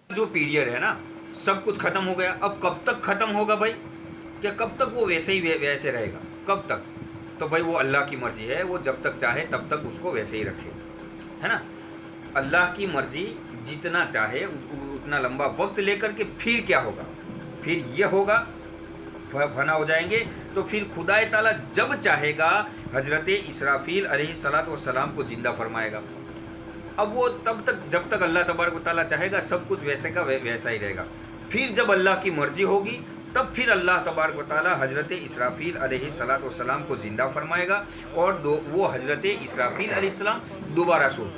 जो पीरियड है ना, सब कुछ खत्म हो गया। अब कब तक खत्म होगा भाई? क्या कब तक वो वैसे ही वैसे रहेगा? कब तक? तो भाई वो अल्लाह की मर्जी है, वो जब तक चाहे तब तक उसको वैसे ही रखे, है ना। अल्लाह की मर्जी, जितना चाहे उतना लंबा वक्त लेकर के फिर क्या होगा? फिर ये होगा, फना हो जाएंगे। तो फिर खुदाए ताला जब चाहेगा हजरत इसराफील अलैहिस्सलातु वस्सलाम को जिंदा फरमाएगा। अब वो तब तक, जब तक अल्लाह तबारक व तआला चाहेगा सब कुछ वैसे का वैसा ही रहेगा। फिर जब अल्लाह की मर्जी होगी तब फिर अल्लाह तबारक व तआला हजरत इसराफील अलैहिस्सलातु वस्सलाम को ज़िंदा फरमाएगा और वो हजरत इसराफील अलैहिस्सलाम दोबारा सो।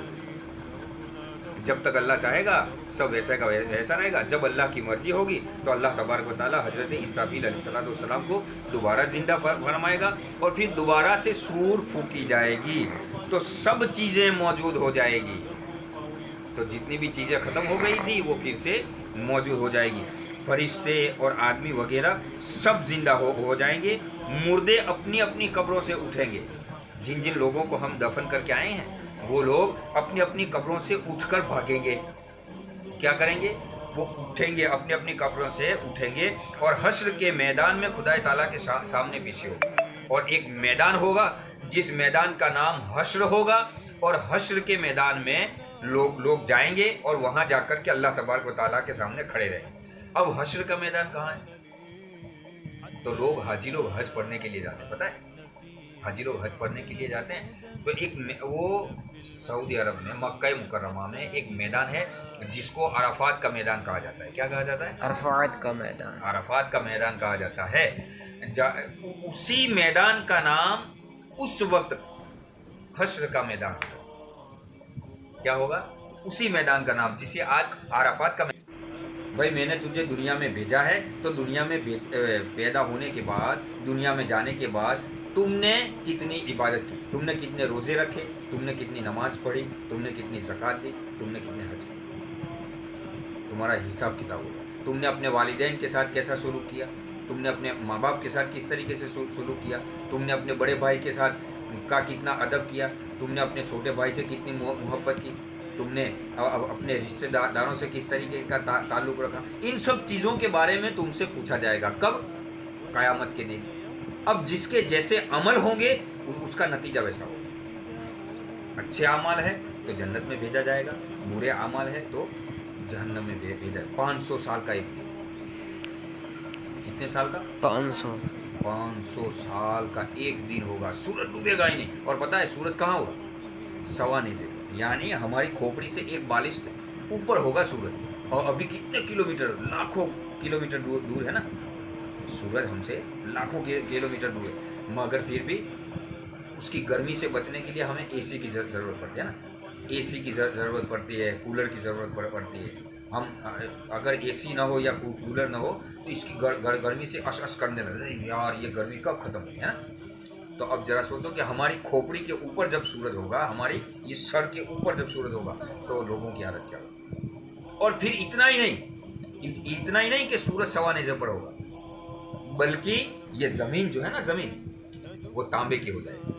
जब तक अल्लाह चाहेगा सब वैसा का वैसा रहेगा। जब अल्लाह की मर्जी होगी तो अल्लाह तबारक व तआला हजरत इसराफील अलैहिस्सलातु वस्सलाम को दोबारा ज़िंदा फरमाएगा और फिर दोबारा से सूर फूकी जाएगी तो सब चीज़ें मौजूद हो जाएगी। तो जितनी भी चीज़ें ख़त्म हो गई थी वो फिर से मौजूद हो जाएगी। फरिश्ते और आदमी वगैरह सब जिंदा हो जाएंगे। मुर्दे अपनी अपनी कब्रों से उठेंगे। जिन जिन लोगों को हम दफन करके आए हैं वो लोग अपनी अपनी कब्रों से उठकर भागेंगे। क्या करेंगे? वो उठेंगे, अपनी अपनी कब्रों से उठेंगे और हश्र के मैदान में खुदाए ताला के सामने पीछे हो। और एक मैदान होगा जिस मैदान का नाम हश्र होगा और हश्र के मैदान में लोग जाएंगे और वहां जाकर के अल्लाह तबारक व तआला के सामने खड़े रहेंगे। अब हश्र का मैदान कहाँ है? तो लोग हाजी लोग हज पढ़ने के लिए जाते हैं, पता है? हाजी लोग हज पढ़ने के लिए जाते हैं तो एक वो सऊदी अरब में मक्का मुकर्रमा में एक मैदान है जिसको अराफात का मैदान कहा जाता है। क्या कहा जाता है? अराफात का मैदान। अराफात का मैदान कहा जाता है। उसी मैदान का नाम उस वक्त हश्र का मैदान क्या होगा? उसी मैदान का नाम जिसे आज अराफात का। भाई मैंने तुझे दुनिया में भेजा है तो दुनिया में पैदा होने के बाद, दुनिया में जाने के बाद तुमने कितनी इबादत की, तुमने कितने रोज़े रखे, तुमने कितनी नमाज पढ़ी, तुमने कितनी ज़कात दी, तुमने कितने हज किए, तुम्हारा हिसाब किताब होगा। तुमने अपने वालिदैन के साथ कैसा सलूक किया, तुमने अपने माँ बाप के साथ किस तरीके से सलूक किया, तुमने अपने बड़े भाई के साथ का कितना अदब किया, तुमने अपने छोटे भाई से कितनी मोहब्बत की, तुमने अपने रिश्तेदारों से किस तरीके का ताल्लुक़ रखा। इन सब चीज़ों के बारे में तुमसे पूछा जाएगा। कब? क़यामत के दिन। अब जिसके जैसे अमल होंगे उसका नतीजा वैसा होगा। अच्छे अमाल है तो जन्नत में भेजा जाएगा, बुरे अमाल है तो जहन्नम में भेजा। 500 साल का एक, कितने साल का? 500 साल का एक दिन होगा। सूरज डूबेगा ही नहीं। और पता है सूरज कहाँ होगा? सवाने से, यानी हमारी खोपड़ी से एक बालिश ऊपर होगा सूरज। और अभी कितने किलोमीटर, लाखों किलोमीटर दूर है ना सूरज हमसे, लाखों किलोमीटर दूर है। मगर फिर भी उसकी गर्मी से बचने के लिए हमें एसी की ज़रूरत पड़ती है ना। एसी की ज़रूरत पड़ती है, कूलर की ज़रूरत पड़ती है। हम अगर एसी ना हो या कूलर ना हो तो इसकी गर्मी से अश करने लगते यार, ये गर्मी कब ख़त्म होगी, है ना। तो अब जरा सोचो कि हमारी खोपड़ी के ऊपर जब सूरज होगा, हमारी इस सर के ऊपर जब सूरज होगा तो लोगों की हालत क्या होगी। और फिर इतना ही नहीं कि सूरज सवाने से पर होगा, बल्कि ये ज़मीन जो है ना, ज़मीन वो तांबे की हो जाएगी।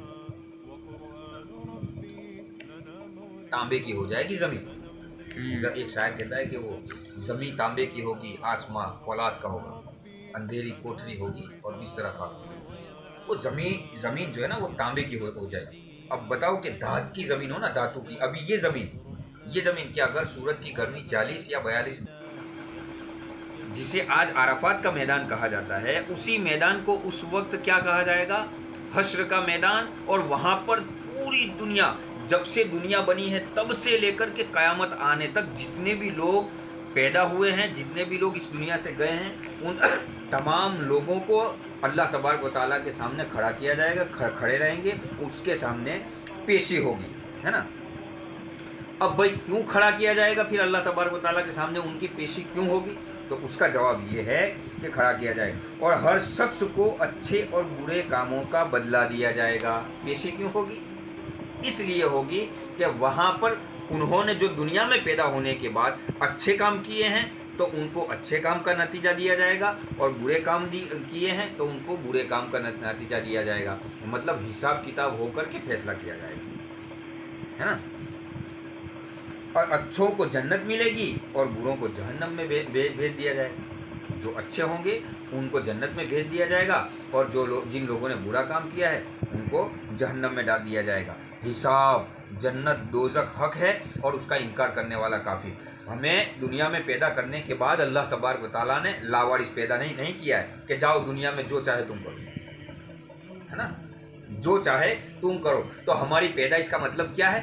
तांबे की हो जाएगी ज़मीन। एक शायर कहता है कि वो ज़मीन तांबे की होगी, आसमां फौलाद का होगा, अंधेरी कोठरी होगी और बिस्तरा का। वो ज़मीन जो है ना वो तांबे की हो जाएगी। अब बताओ कि धातु की ज़मीन हो ना, धातु की, अभी ये ज़मीन क्या अगर सूरज की गर्मी 40 या 42, जिसे आज अराफात का मैदान कहा जाता है, उसी मैदान को उस वक्त क्या कहा जाएगा? हश्र का मैदान। और वहाँ पर पूरी दुनिया, जब से दुनिया बनी है तब से लेकर के क़यामत आने तक जितने भी लोग पैदा हुए हैं, जितने भी लोग इस दुनिया से गए हैं, उन तमाम लोगों को अल्लाह तबारक व तआला के सामने खड़ा किया जाएगा। खड़े रहेंगे, उसके सामने पेशी होगी, है ना। अब भाई क्यों खड़ा किया जाएगा फिर अल्लाह तबारक व तआला के सामने, उनकी पेशी क्यों होगी? तो उसका जवाब ये है कि खड़ा किया जाएगा और हर शख्स को अच्छे और बुरे कामों का बदला दिया जाएगा। पेशी क्यों होगी? इसलिए होगी कि वहाँ पर उन्होंने जो दुनिया में पैदा होने के बाद अच्छे काम किए हैं तो उनको अच्छे काम का नतीजा दिया जाएगा, और बुरे काम किए हैं तो उनको बुरे काम का नतीजा दिया जाएगा। मतलब हिसाब किताब होकर के फैसला किया जाएगा, है ना। اور اچھوں کو جنت ملے گی اور بروں کو جہنم میں بھیج دیا جائے گا. جو اچھے ہوں گے ان کو جنت میں بھیج دیا جائے گا اور جن لوگوں نے برا کام کیا ہے ان کو جہنم میں ڈال دیا جائے گا. حساب، جنت دوزخ حق ہے اور اس کا انکار کرنے والا کافر. ہمیں دنیا میں پیدا کرنے کے بعد اللہ تبارک و تعالیٰ نے لاوارث پیدا نہیں کیا ہے کہ جاؤ دنیا میں جو چاہے تم کرو، ہے نا، جو چاہے تم کرو. تو ہماری پیدائش کا مطلب کیا ہے؟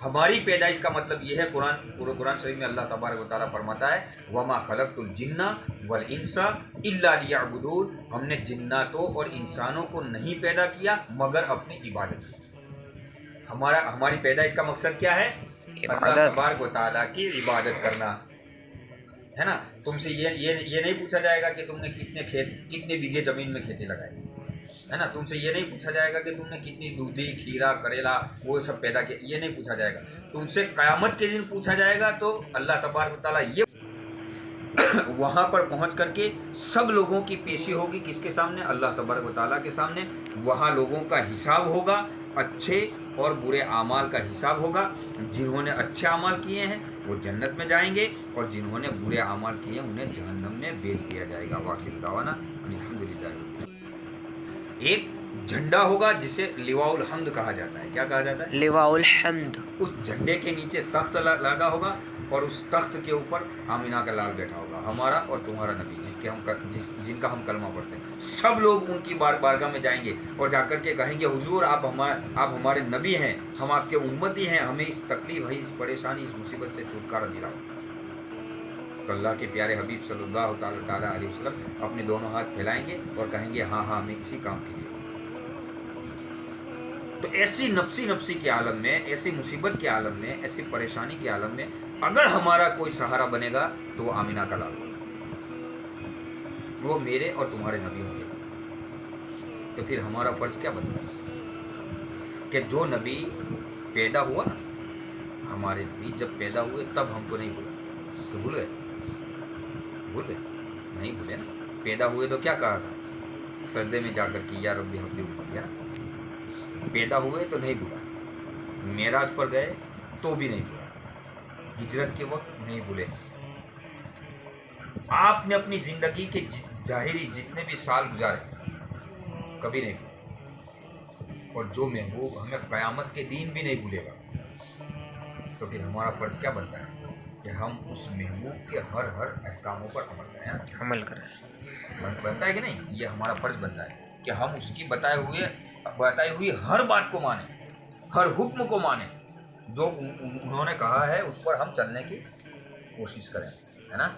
ہماری پیدائش کا مطلب یہ ہے، قرآن شریف میں اللہ تبارک و تعالیٰ فرماتا ہے وَمَا خَلَقْتُ الْجِنَّ وَالْإِنسَ إِلَّا لِيَعْبُدُونَ. ہم نے جناتوں اور انسانوں کو نہیں پیدا کیا مگر اپنی عبادت کی. ہماری پیدائش کا مقصد کیا ہے؟ اللہ تبارک و تعالیٰ کی عبادت کرنا، ہے نا. تم سے یہ نہیں پوچھا جائے گا کہ تم نے کتنے بیگھے زمین میں کھیتی لگائی، ہے نا. تم سے یہ نہیں پوچھا جائے گا کہ تم نے کتنی دودھی، کھیرا، کریلا وہ سب پیدا کیا، یہ نہیں پوچھا جائے گا. تم سے قیامت کے دن پوچھا جائے گا. تو اللہ تبارک و تعالیٰ یہ وہاں پر پہنچ کر کے سب لوگوں کی پیشی ہوگی کس کے سامنے؟ اللہ تبارک و تعالیٰ کے سامنے. وہاں لوگوں کا حساب ہوگا، اچھے اور برے اعمال کا حساب ہوگا. جنہوں نے اچھے اعمال کیے ہیں وہ جنت میں جائیں گے اور جنہوں نے برے اعمال کیے ہیں انہیں جہنم میں بھیج دیا جائے گا. واقعی دعوانا الحمدللہ. ایک جھنڈا ہوگا جسے لواء الحمد کہا جاتا ہے. کیا کہا جاتا ہے؟ لواء الحمد. اس جھنڈے کے نیچے تخت لگا ہوگا اور اس تخت کے اوپر آمینہ کا لال بیٹھا ہوگا، ہمارا اور تمہارا نبی جن کا ہم کلمہ پڑھتے ہیں. سب لوگ ان کی بارگاہ میں جائیں گے اور جا کر کے کہیں گے حضور آپ ہمارے نبی ہیں، ہم آپ کے امتی ہیں، ہمیں اس تکلیف ہے، اس پریشانی، اس مصیبت سے چھٹکارا دلاؤ. تو اللہ کے پیارے حبیب صلی اللہ تعالیٰ علیہ وسلم اپنے دونوں ہاتھ پھیلائیں گے اور کہیں گے ہاں ہمیں اسی کام کے لیے. تو ایسی نفسی کے عالم میں، ایسی مصیبت کے عالم میں، ایسی پریشانی کے عالم میں اگر ہمارا کوئی سہارا بنے گا تو وہ آمینہ کا لال ہوگا، وہ میرے اور تمہارے نبی ہوں گے. تو پھر ہمارا فرض کیا بنتا ہے کہ جو نبی پیدا ہوا نا، ہمارے نبی جب پیدا ہوئے تب ہم کو نہیں بھولا. تو بھول گئے نہیں بھولے نا. پیدا ہوئے تو کیا کہا تھا؟ سجدے میں جا کر کی یا رب حبلی امتی، ہے نا. پیدا ہوئے تو نہیں بھولا، معراج پر گئے تو بھی نہیں بھولا، ہجرت کے وقت نہیں بھولے. آپ نے اپنی زندگی کے ظاہری جتنے بھی سال گزارے کبھی نہیں بھولے، اور جو محبوب ہمیں قیامت کے دین بھی نہیں بھولے گا. تو پھر ہمارا فرض کیا بنتا ہے کہ ہم اس محبوب کے ہر احکاموں پر عمل کریں. بنتا ہے کہ نہیں؟ یہ ہمارا فرض بنتا ہے کہ ہم اس کی بتائی ہوئی ہر بات کو مانیں، ہر حکم کو مانیں، جو انہوں نے کہا ہے اس پر ہم چلنے کی کوشش کریں، ہے نا.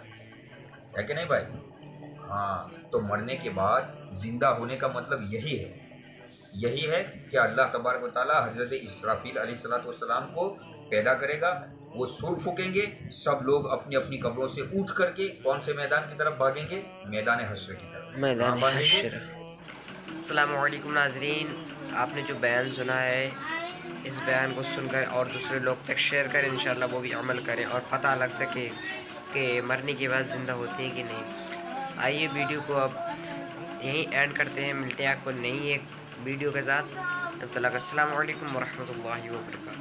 ہے کہ نہیں بھائی؟ ہاں. تو مرنے کے بعد زندہ ہونے کا مطلب یہی ہے کہ اللہ تبارک و تعالیٰ حضرت اسرافیل علیہ السلام کو پیدا کرے گا. وہ سور پھونکیں گے، سب لوگ اپنی اپنی قبروں سے اٹھ کر کے کون سے میدان کی طرف بھاگیں گے؟ میدان حشر کی طرف. میدان حشر. السلام علیکم ناظرین، آپ نے جو بیان سنا ہے اس بیان کو سن کر اور دوسرے لوگ تک شیئر کریں، انشاءاللہ وہ بھی عمل کریں اور پتہ لگ سکے کہ مرنے کے بعد زندہ ہوتے ہیں کہ نہیں. آئیے ویڈیو کو اب یہیں اینڈ کرتے ہیں، ملتے ہیں آپ کو نئی ایک ویڈیو کے ساتھ. تب تک السلام علیکم ورحمۃ اللہ وبرکاتہ.